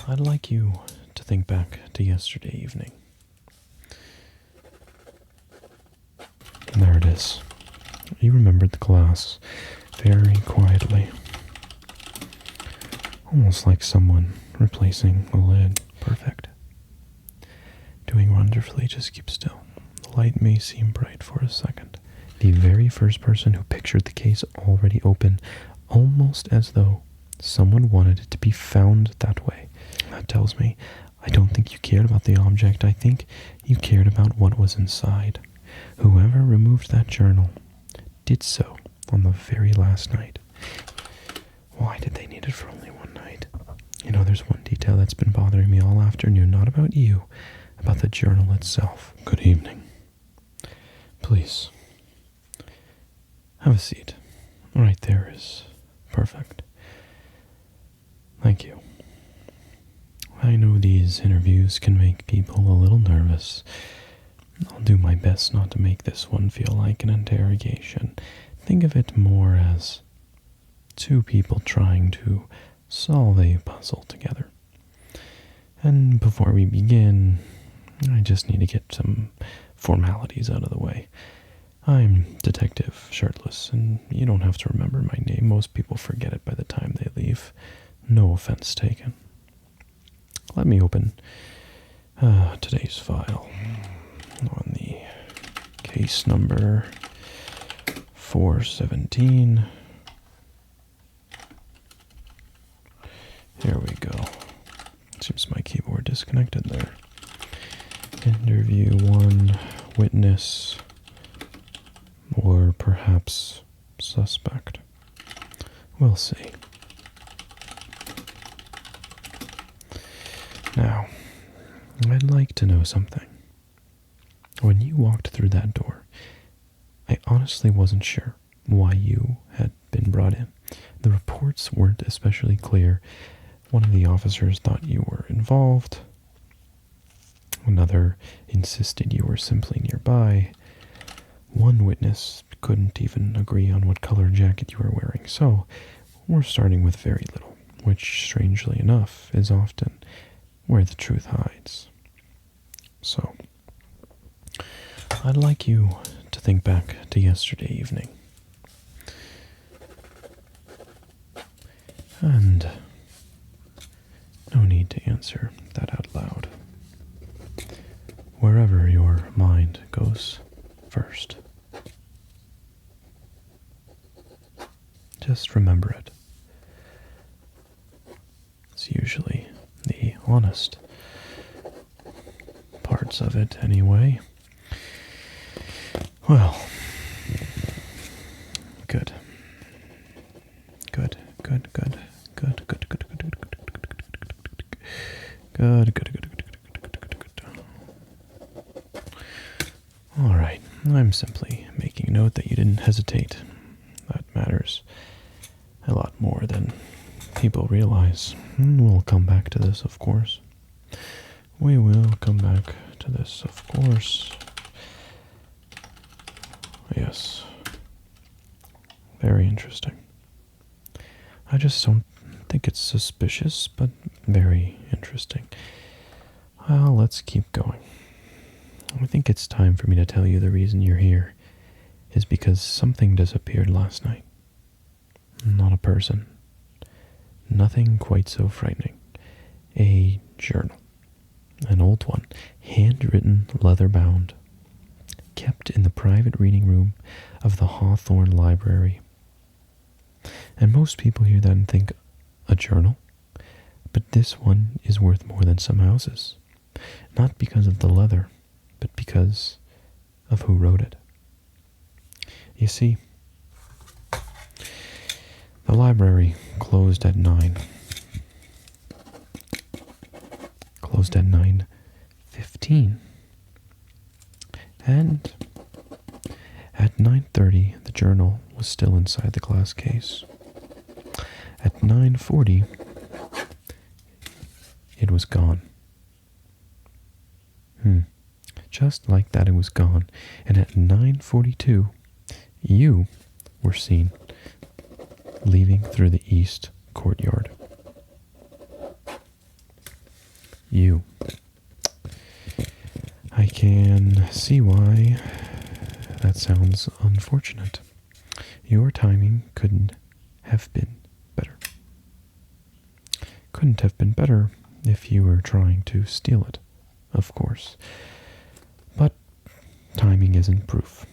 I'd like you to think back to yesterday evening. And there it is. You remembered the glass very quietly. Almost like someone replacing the lid. Perfect. Doing wonderfully, just keep still. The light may seem bright for a second. The very first person who pictured the case already open, almost as though someone wanted it to be found that way. That tells me I don't think you cared about the object. I think you cared about what was inside. Whoever removed that journal did so on the very last night. Why did they need it for only one night? You know, there's one detail that's been bothering me all afternoon, not about you, about the journal itself. Good evening. Please, have a seat. Right there is perfect. Thank you. I know these interviews can make people a little nervous. I'll do my best not to make this one feel like an interrogation. Think of it more as two people trying to solve a puzzle together. And before we begin, I just need to get some formalities out of the way. I'm Detective Shirtless, and you don't have to remember my name. Most people forget it by the time they leave. No offense taken. Let me open today's file on the case number 417. Here we go. Seems my keyboard disconnected there. Interview 1, witness, or perhaps suspect. We'll see. Now, I'd like to know something. When you walked through that door, I honestly wasn't sure why you had been brought in. The reports weren't especially clear. One of the officers thought you were involved. Another insisted you were simply nearby. One witness couldn't even agree on what color jacket you were wearing. So, we're starting with very little, which, strangely enough, is often where the truth hides. So, I'd like you to think back to yesterday evening. And no need to answer that out loud. Wherever your mind goes first. Just remember it. It's usually the honest parts of it anyway. Well, good. Good. All right, I'm simply making note that you didn't hesitate. That matters a lot more than people realize. We'll come back to this, of course. We will come back to this, of course. Yes. Very interesting. I just don't think it's suspicious, but very interesting. Well, let's keep going. I think it's time for me to tell you the reason you're here is because something disappeared last night. Not a person. Nothing quite so frightening. A journal. An old one. Handwritten, leather-bound. Kept in the private reading room of the Hawthorne Library. And most people hear that and think, a journal? But this one is worth more than some houses. Not because of the leather, but because of who wrote it. You see, the library closed at 9. Closed at 9:15. And at 9:30, the journal was still inside the glass case. At 9:40, it was gone. Just like that, it was gone. And at 9:42, you were seen leaving through the east courtyard. You. I can see why that sounds unfortunate. Your timing couldn't have been better. Couldn't have been better if you were trying to steal it, of course. But timing isn't proof.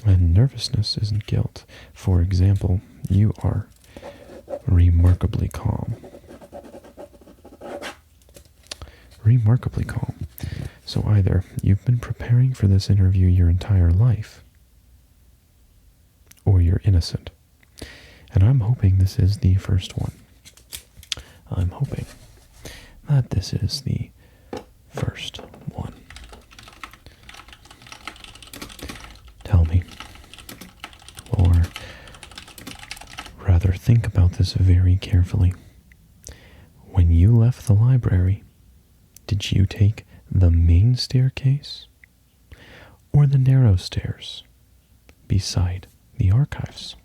And nervousness isn't guilt. For example, you are remarkably calm. Remarkably calm. So either you've been preparing for this interview your entire life, or you're innocent. And I'm hoping this is the first one. I'm hoping that this is the first one. Tell me, or rather think about this very carefully. When you left the library, did you take the main staircase or the narrow stairs beside the archives?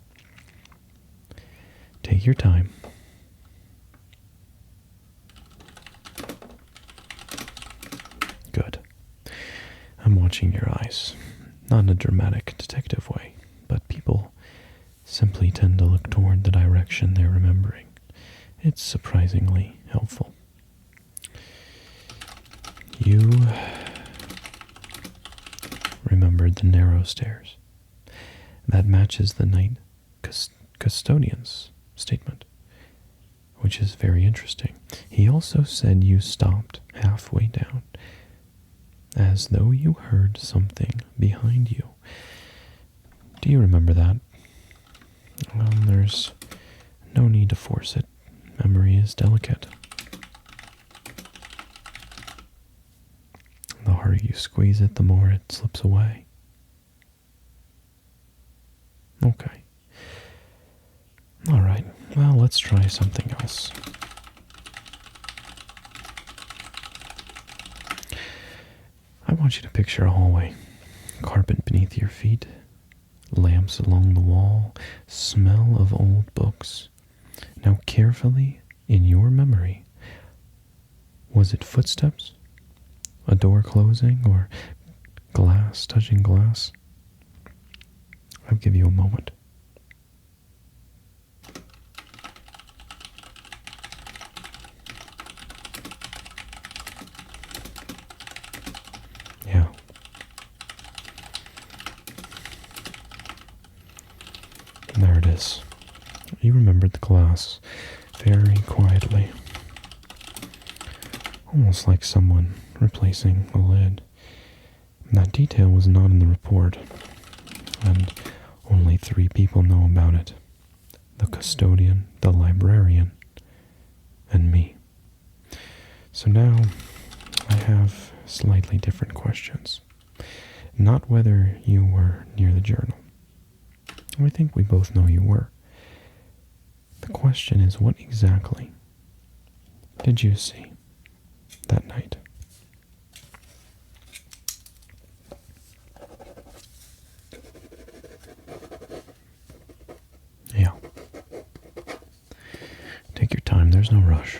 Take your time. Good. I'm watching your eyes. Not in a dramatic detective way, but people simply tend to look toward the direction they're remembering. It's surprisingly helpful. You remembered the narrow stairs. That matches the night custodian's statement, which is very interesting. He also said you stopped halfway down, as though you heard something behind you. Do you remember that? Well, there's no need to force it. Memory is delicate. The harder you squeeze it, the more it slips away. Okay. All right. Well, let's try something else. I want you to picture a hallway. Carpet beneath your feet, lamps along the wall, smell of old books. Now carefully, in your memory, was it footsteps? A door closing, or glass touching glass? I'll give you a moment. Yeah. There it is. You remembered the glass very quietly. Almost like someone replacing the lid. That detail was not in the report, and only 3 people know about it. The custodian, the librarian, and me. So now I have slightly different questions. Not whether you were near the journal. I think we both know you were. The question is, what exactly did you see that night? Yeah. Take your time, there's no rush.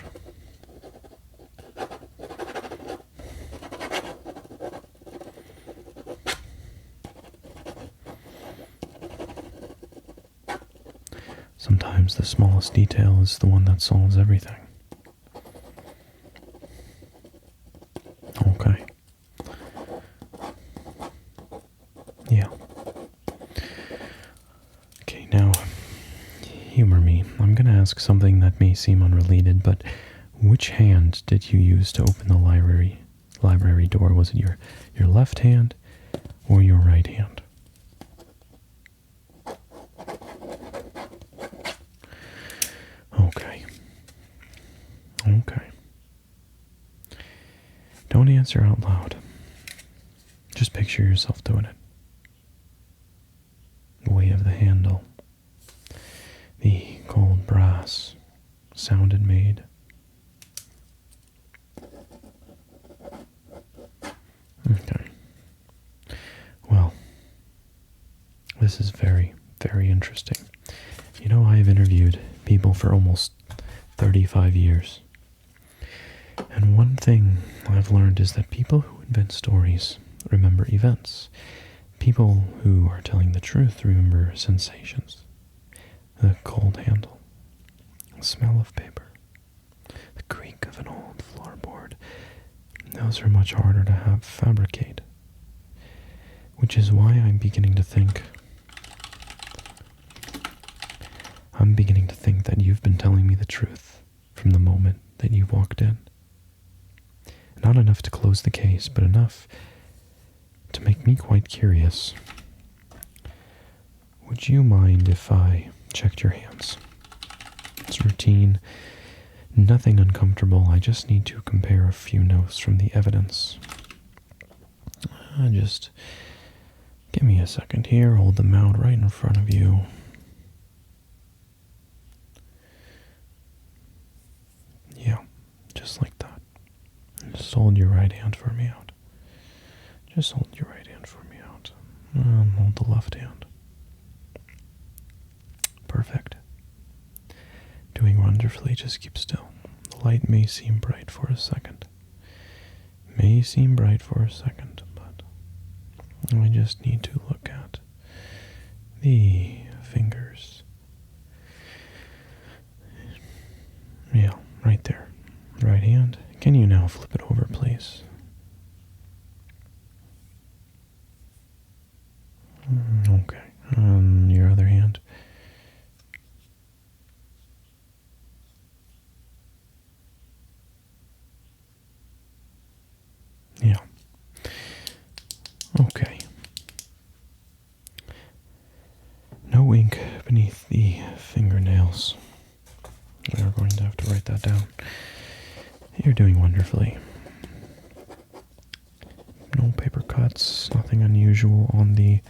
Sometimes the smallest detail is the one that solves everything. Okay. Yeah. Okay, now, humor me. I'm going to ask something that may seem unrelated, but which hand did you use to open the library door? Was it your left hand or your right hand? Okay. Don't answer out loud. Just picture yourself doing it. The weight of the handle. The cold brass sound it made. Okay. Well, this is very, very interesting. You know, I've interviewed people for almost 35 years. And One thing I've learned is that people who invent stories remember events. People who are telling the truth remember sensations. The cold handle, the smell of paper, the creak of an old floorboard. Those are much harder to fabricate. Which is why I'm beginning to think that you've been telling me the truth from the moment that you walked in. Not enough to close the case, but enough to make me quite curious. Would you mind if I checked your hands? It's routine, nothing uncomfortable. I just need to compare a few notes from the evidence. Just give me a second here. Hold them out right in front of you. Yeah, just like that. Just hold your right hand for me out. Just hold your right hand for me out. Hold the left hand. Perfect. Doing wonderfully. Just keep still. The light may seem bright for a second. May seem bright for a second, but I just need to look at the fingers. Yeah, right there. Right hand. Can you now flip it over, please? Okay. On your other hand. Yeah. Okay. No ink beneath the fingernails. We are going to have to write that down. You're doing wonderfully. No paper cuts, nothing unusual on the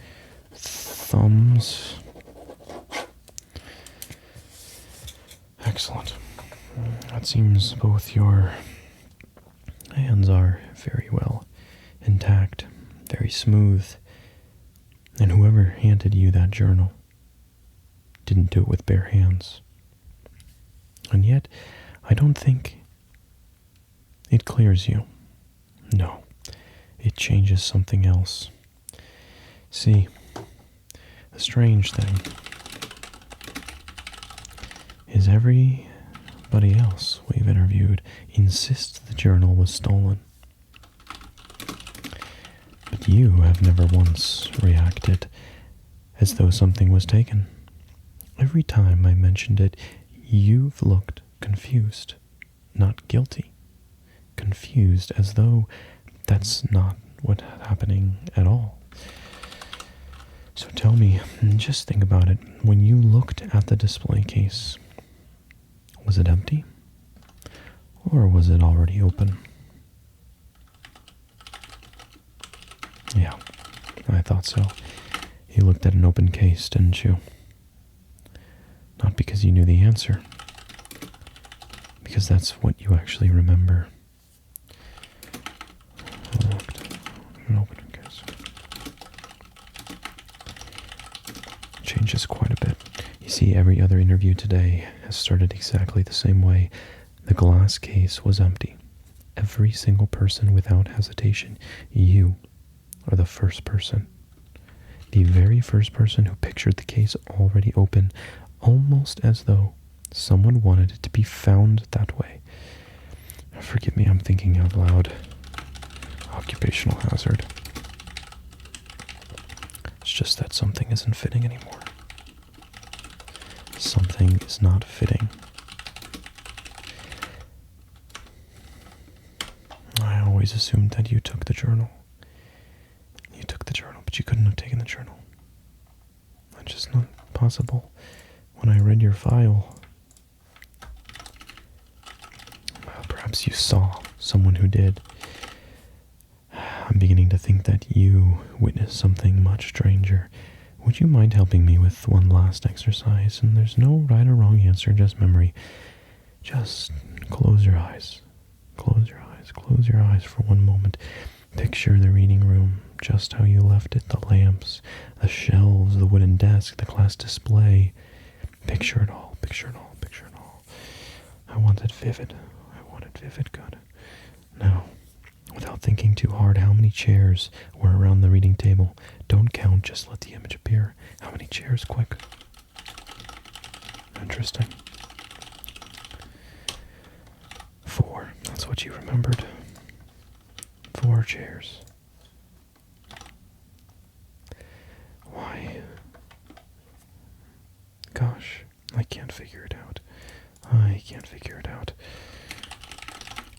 thumbs. Excellent. It seems both your hands are very well intact, very smooth, and whoever handed you that journal didn't do it with bare hands. And yet, I don't think it clears you. No, it changes something else. See, the strange thing is everybody else we've interviewed insists the journal was stolen. But you have never once reacted as though something was taken. Every time I mentioned it, you've looked confused, not guilty. Confused, as though that's not what's happening at all. So tell me, just think about it. When you looked at the display case, was it empty? Or was it already open? Yeah, I thought so. You looked at an open case, didn't you? Not because you knew the answer, because that's what you actually remember. I looked at an open case. Changes quite a bit. You see, every other interview today has started exactly the same way. The glass case was empty. Every single person without hesitation. You are the first person. The very first person who pictured the case already open, almost as though someone wanted it to be found that way. Forgive me, I'm thinking out loud. Occupational hazard. It's just that something isn't fitting anymore. Something is not fitting. I always assumed that you took the journal. You took the journal, but you couldn't have taken the journal. That's just not possible. When I read your file, well, perhaps you saw someone who did. I'm beginning to think that you witnessed something much stranger. Would you mind helping me with one last exercise? And there's no right or wrong answer, just memory. Just close your eyes. Close your eyes. Close your eyes for one moment. Picture the reading room, just how you left it. The lamps, the shelves, the wooden desk, the glass display. Picture it all. Picture it all. Picture it all. I want it vivid. I want it vivid. Good. thinking too hard. How many chairs were around the reading table? Don't count, just let the image appear. How many chairs? Quick. Interesting. 4. That's what you remembered. 4 chairs. Why? Gosh, I can't figure it out. I can't figure it out.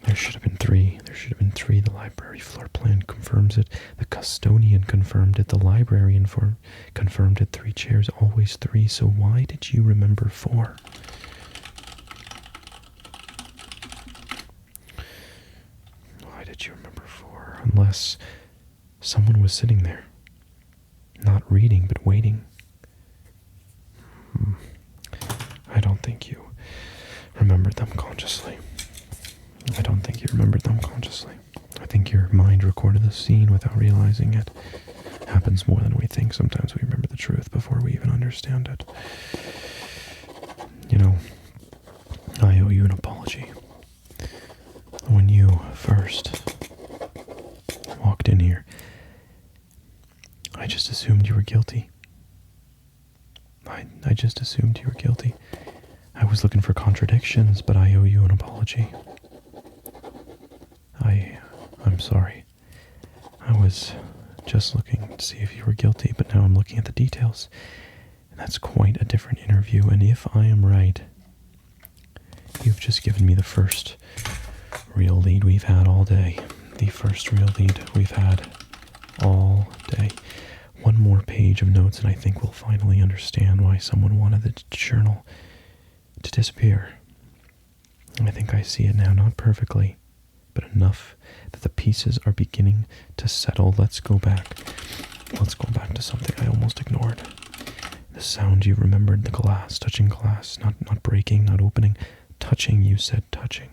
There should have been 3. There should have been 3. The library floor plan confirms it. The custodian confirmed it. The librarian confirmed it. 3 chairs, always 3. So why did you remember 4? Why did you remember 4? Unless someone was sitting there. Not reading, but waiting. I don't think you remembered them consciously. I don't think you remembered them consciously. I think your mind recorded the scene without realizing it. Happens more than we think. Sometimes we remember the truth before we even understand it. You know, I owe you an apology. When you first walked in here, I just assumed you were guilty. I just assumed you were guilty. I was looking for contradictions, but I owe you an apology. I'm sorry. I was just looking to see if you were guilty, but now I'm looking at the details. And that's quite a different interview, and if I am right, you've just given me the first real lead we've had all day. The first real lead we've had all day. One more page of notes, and I think we'll finally understand why someone wanted the journal to disappear. I think I see it now, not perfectly, but enough that the pieces are beginning to settle. Let's go back. Let's go back to something I almost ignored. The sound you remembered, the glass, touching glass, not breaking, not opening, touching, you said touching.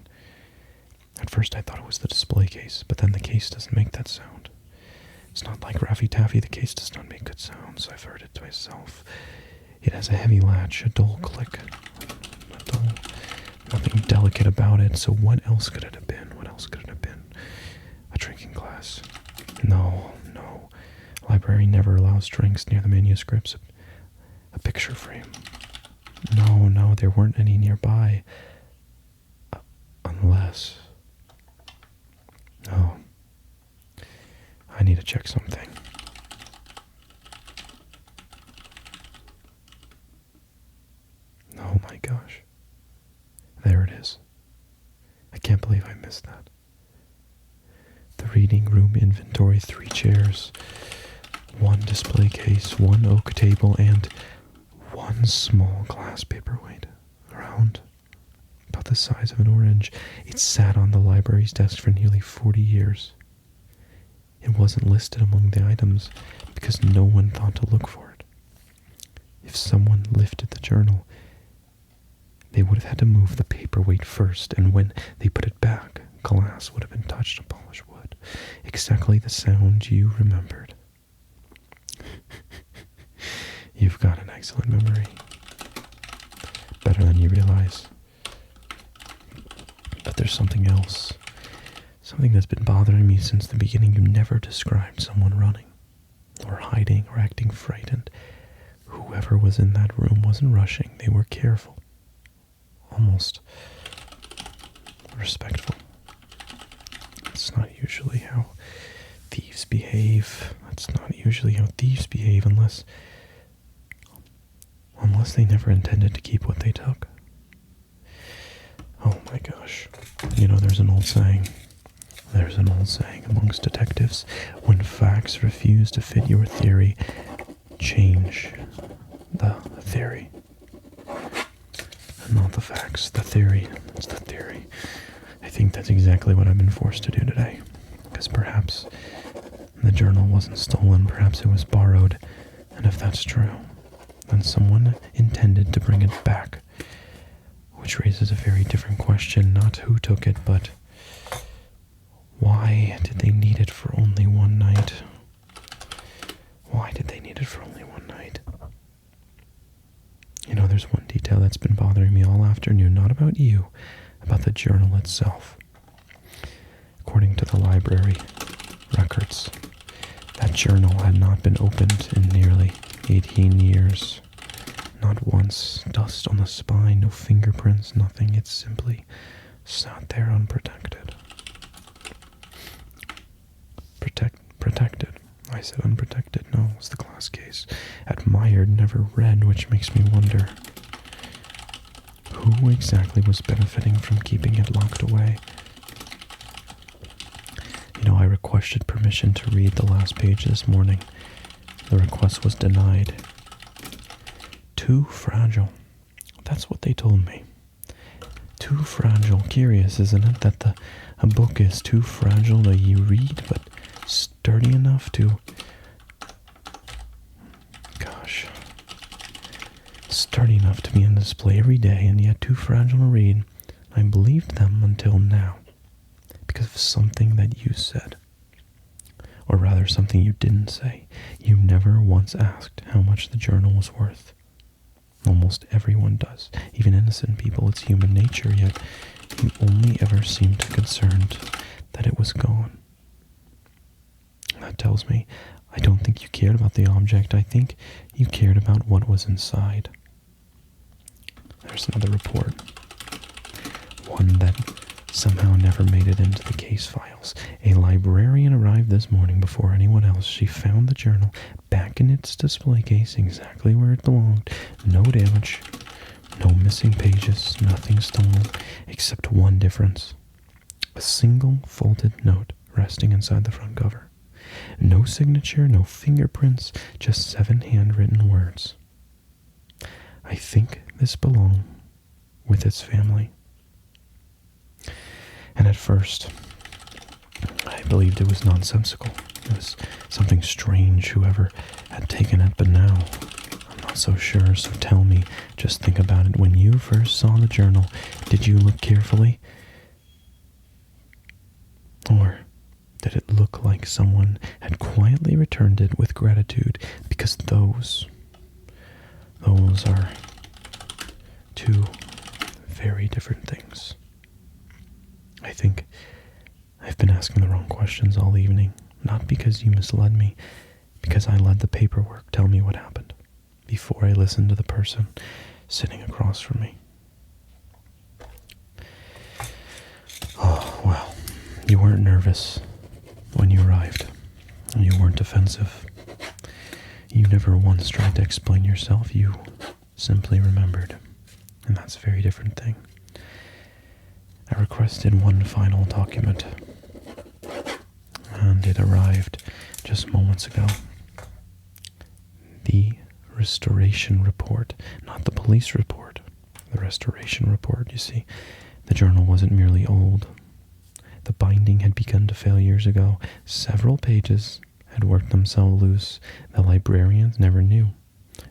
At first I thought it was the display case, but then the case doesn't make that sound. It's not like Raffy Taffy, the case does not make good sounds. I've heard it myself. It has a heavy latch, a dull click. Nothing delicate about it, so what else could it have been? What else could it have been? A drinking glass. No. Library never allows drinks near the manuscripts. A picture frame. No, there weren't any nearby. Unless... No. I need to check something. Oh my gosh. There it is. I can't believe I missed that. The reading room inventory, 3 chairs, 1 display case, 1 oak table, and 1 small glass paperweight. Round, about the size of an orange. It sat on the library's desk for nearly 40 years. It wasn't listed among the items because no one thought to look for it. If someone lifted the journal, they would have had to move the paperweight first, and when they put it back, glass would have been touched to polished wood. Exactly the sound you remembered. You've got an excellent memory. Better than you realize. But there's something else. Something that's been bothering me since the beginning. You never described someone running, or hiding, or acting frightened. Whoever was in that room wasn't rushing. They were careful. Almost respectful. That's not usually how thieves behave. That's not usually how thieves behave unless they never intended to keep what they took. Oh my gosh. You know, there's an old saying amongst detectives: when facts refuse to fit your theory, change the theory. Not the facts, the theory. It's the theory. I think that's exactly what I've been forced to do today. Because perhaps the journal wasn't stolen, perhaps it was borrowed. And if that's true, then someone intended to bring it back. Which raises a very different question, not who took it, but why did they need it for only one night? Why did they need it for only one night? You know, there's one detail that's been bothering me all afternoon, not about you, about the journal itself. According to the library, records. That journal had not been opened in nearly 18 years. Not once. Dust on the spine, no fingerprints, nothing. It simply sat there unprotected. Protected. I said unprotected. No, it was the glass case. Admired, never read, which makes me wonder who exactly was benefiting from keeping it locked away. I requested permission to read the last page this morning. The request was denied. Too fragile. That's what they told me. Too fragile. Curious, isn't it, that a book is too fragile to you read, but sturdy enough to... sturdy enough to be on display every day, and yet too fragile to read. I believed them until now, because of something that you said. Or rather, something you didn't say. You never once asked how much the journal was worth. Almost everyone does, even innocent people. It's human nature, yet you only ever seemed concerned that it was gone. That tells me I don't think you cared about the object. I think you cared about what was inside. There's another report. One that somehow never made it into the case files. A librarian arrived this morning before anyone else. She found the journal back in its display case, exactly where it belonged. No damage, no missing pages, nothing stolen, except one difference. A single folded note resting inside the front cover. No signature, no fingerprints, just 7 handwritten words. I think this belonged with its family. And at first, I believed it was nonsensical. It was something strange, whoever had taken it, but now I'm not so sure. So tell me, just think about it. When you first saw the journal, did you look carefully? Or did it look like someone had quietly returned it with gratitude? Because those are two very different things. I think I've been asking the wrong questions all evening, not because you misled me, because I let the paperwork tell me what happened before I listened to the person sitting across from me. Oh, well, you weren't nervous when you arrived. You weren't defensive. You never once tried to explain yourself. You simply remembered, and that's a very different thing. I requested one final document, and it arrived just moments ago. The restoration report, not the police report. The restoration report, you see. The journal wasn't merely old. The binding had begun to fail years ago. Several pages had worked themselves loose. The librarians never knew.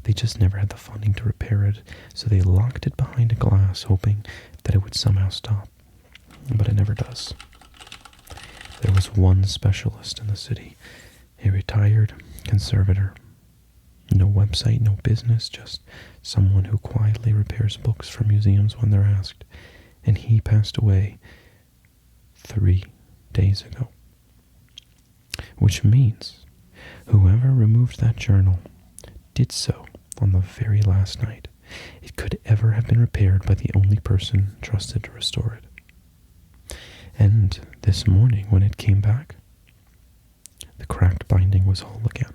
They just never had the funding to repair it, so they locked it behind a glass, hoping that it would somehow stop. But it never does. There was one specialist in the city, a retired conservator. No website, no business, just someone who quietly repairs books for museums when they're asked. And he passed away 3 days ago. Which means whoever removed that journal did so on the very last night it could ever have been repaired by the only person trusted to restore it. And this morning, when it came back, the cracked binding was whole again.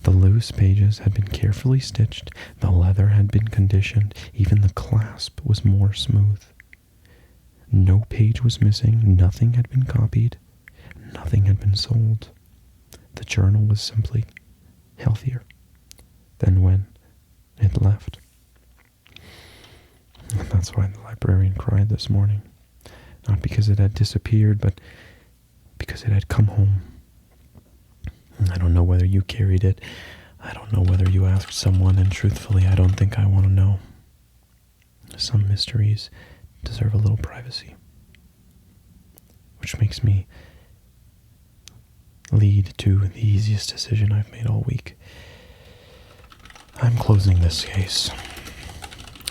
The loose pages had been carefully stitched, the leather had been conditioned, even the clasp was more smooth. No page was missing, nothing had been copied, nothing had been sold. The journal was simply healthier than when it left. And that's why the librarian cried this morning. Not because it had disappeared, but because it had come home. I don't know whether you carried it. I don't know whether you asked someone, and truthfully, I don't think I want to know. Some mysteries deserve a little privacy. Which makes me lead to the easiest decision I've made all week. I'm closing this case.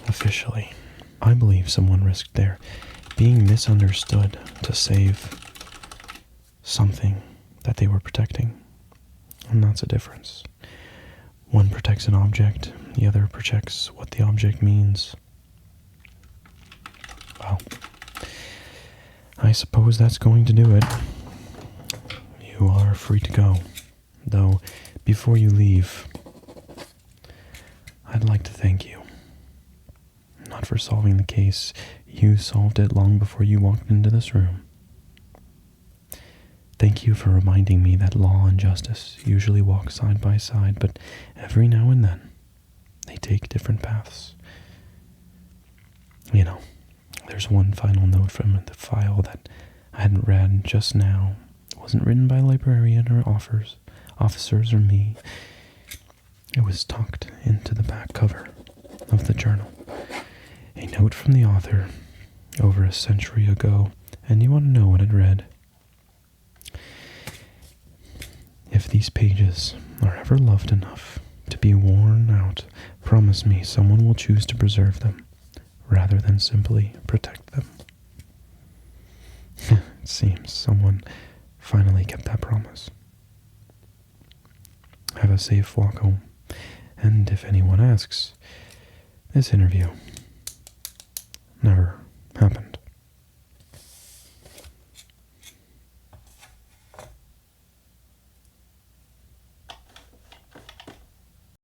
Officially. I believe someone risked their being misunderstood to save something that they were protecting. And that's a difference. One protects an object, the other protects what the object means. Well, I suppose that's going to do it. You are free to go. Though, before you leave, I'd like to thank you. Not for solving the case. You solved it long before you walked into this room. Thank you for reminding me that law and justice usually walk side by side, but every now and then, they take different paths. You know, there's one final note from the file that I hadn't read just now. It wasn't written by a librarian or officers or me. It was tucked into the back cover of the journal. A note from the author over a century ago, and you want to know what it read? If these pages are ever loved enough to be worn out, promise me someone will choose to preserve them rather than simply protect them. It seems someone finally kept that promise. Have a safe walk home, and if anyone asks, this interview never